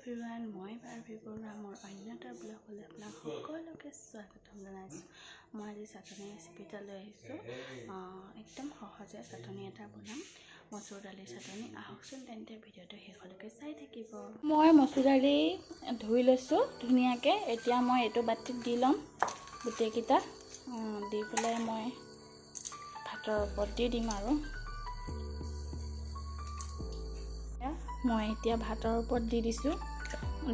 Everyone, মই পাৰ্ভি বৰুৱা মোৰ অন্য এটা ব্লগলৈ আপোনাক সকলোকে স্বাগতম জনাইছোঁ। মই আজি চাটনি ৰেচিপি এটা লৈ আহিছোঁ। একদম সহজে চাটনি এটা বনাম, মচুৰ দালিৰ চাটনি। আহকচোন তেন্তে ভিডিঅ'টো শেষলৈকে চাই থাকিব। মই মচুৰ দালি ধুই লৈছোঁ ধুনীয়াকৈ। এতিয়া মই এইটো বাতিত দি ল'ম গোটেইকেইটা, দি পেলাই মই ভাতৰ ওপৰত দি দিম আৰু মই এতিয়া ভাতৰ ওপৰত দি দিছোঁ,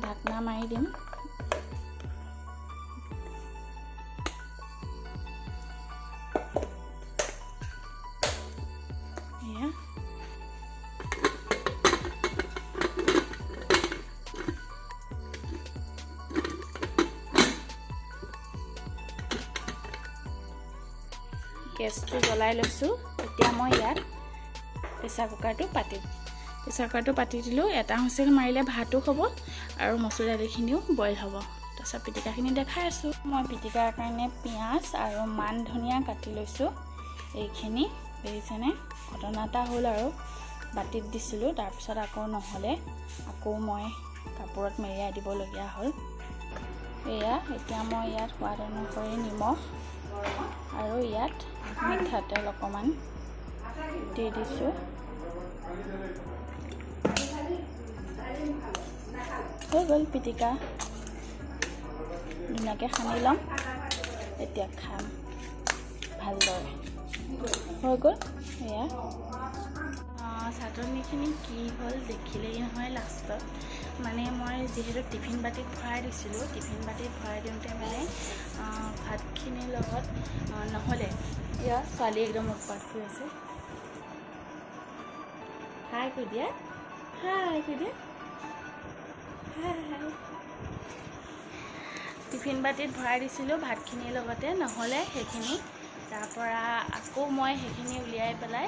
ঢাকনা মাৰি দিম। এয়া গেছটো জ্বলাই লৈছোঁ। এতিয়া মই ইয়াত প্ৰেছাৰ কুকাৰটো পাতি দিলোঁ। এটা হুইচেল মাৰিলে ভাতো হ'ব আৰু মচুৰ দালিখিনিও বইল হ'ব। তাৰপিছত পিটিকাখিনি দেখাই আছোঁ। মই পিটিকাৰ কাৰণে পিঁয়াজ আৰু মান ধনিয়া কাটি লৈছোঁ। এইখিনি দেখিছেনে? ঘটনা এটা হ'ল আৰু বাতিত দিছিলোঁ, তাৰপিছত আকৌ নহ'লে আকৌ মই কাপোৰত মেৰিয়াই দিবলগীয়া হ'ল। এয়া এতিয়া মই ইয়াত সোৱাদ অনুসৰি নিমখ আৰু ইয়াত মিঠাতেল অকণমান দি দিছোঁ। হৈ গ'ল পিটিকা, ধুনীয়াকৈ সানি ল'ম। এতিয়া খাম ভালদৰে। হৈ গ'ল এয়া চাটনিখিনি কি হ'ল দেখিলেই নহয় লাষ্টত। মানে মই যিহেতু টিফিন বাতিত ভৰাই দিছিলোঁ, টিফিন বাতিত ভৰাই দিওঁতে মানে ভাতখিনিৰ লগত নহ'লে। এয়া ছোৱালী একদম উৎপাত হৈ আছে। হাই কৈ দিয়া, হাই কৈ দিয়া, হাই। টিফিন বাতিত ভৰাই দিছিলোঁ ভাতখিনিৰ লগতে, নহ'লে সেইখিনি। তাৰপৰা আকৌ মই সেইখিনি উলিয়াই পেলাই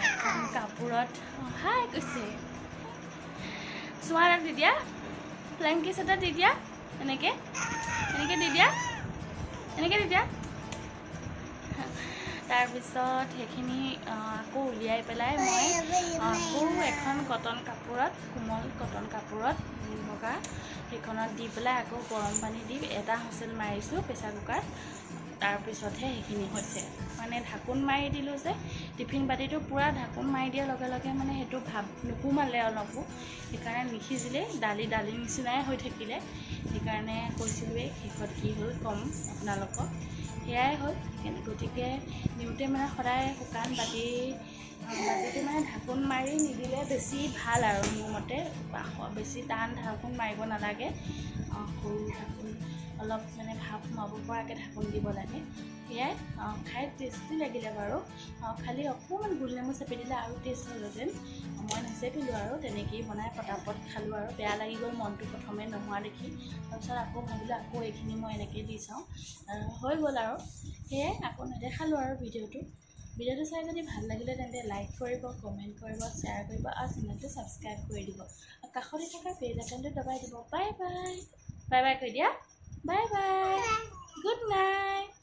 এখন কাপোৰত হাই কৈছে চোৱা এটা দি দিয়া, ফ্লাইং কিছ এটা দি দিয়া, এনেকৈ দি দিয়া, এনেকৈ দি দিয়া। তাৰপিছত সেইখিনি আকৌ উলিয়াই পেলাই মই আকৌ এখন কটন কাপোৰত, কোমল কটন কাপোৰত বগা, সেইখনত দি পেলাই আকৌ গৰম পানী দি এটা হুইচেল মাৰিছোঁ প্ৰেছাৰ কুকাৰ। তাৰপিছতহে সেইখিনি হৈছে। মানে ঢাকোন মাৰি দিলোঁ যে টিফিন বাতিটো পূৰা ঢাকোন মাৰি দিয়াৰ লগে লগে মানে সেইটো ভাৱ নুসুমালে অলপো, সেইকাৰণে নিসিজিলে, দালি নিচিনাই হৈ থাকিলে। সেইকাৰণে কৈছিলোঁৱেই শেষত কি হ'ল ক'ম আপোনালোকক। সেয়াই হ'ল। গতিকে নিওঁতে মানে সদায় শুকান বাতিটো মানে ঢাকোন মাৰি নিদিলে বেছি ভাল আৰু মোৰ মতে। বেছি টান ঢাকোন মাৰিব নালাগে, সৰু ঢাকোন অলপ মানে ভাৱ সোমাব পৰাকৈ ঢাকোন দিব লাগে। সেয়াই খাই টেষ্টি লাগিলে বাৰু। খালি অকণমান গোল নেমু চেপি দিলে আৰু টেষ্ট হ'লহেঁতেন। মই নেচেপিলোঁ আৰু তেনেকৈয়ে বনাই পটাপট খালোঁ আৰু বেয়া লাগি গ'ল মনটো প্ৰথমে নোহোৱা দেখি। তাৰপিছত আকৌ ভাবিলোঁ আকৌ এইখিনি মই এনেকৈ দি চাওঁ, হৈ গ'ল আৰু। সেয়াই আকৌ নেদেখালোঁ আৰু ভিডিঅ'টো চাই যদি ভাল লাগিলে তেন্তে লাইক কৰিব, কমেণ্ট কৰিব, শ্বেয়াৰ কৰিব আৰু চেনেলটো ছাবস্ক্ৰাইব কৰি দিব। আৰু কাষতে থকা বেল আইকনটো দবাই দিব। বাই বাই, বাই বাই কৈ দিয়া, বাই বাই, গুড নাইট।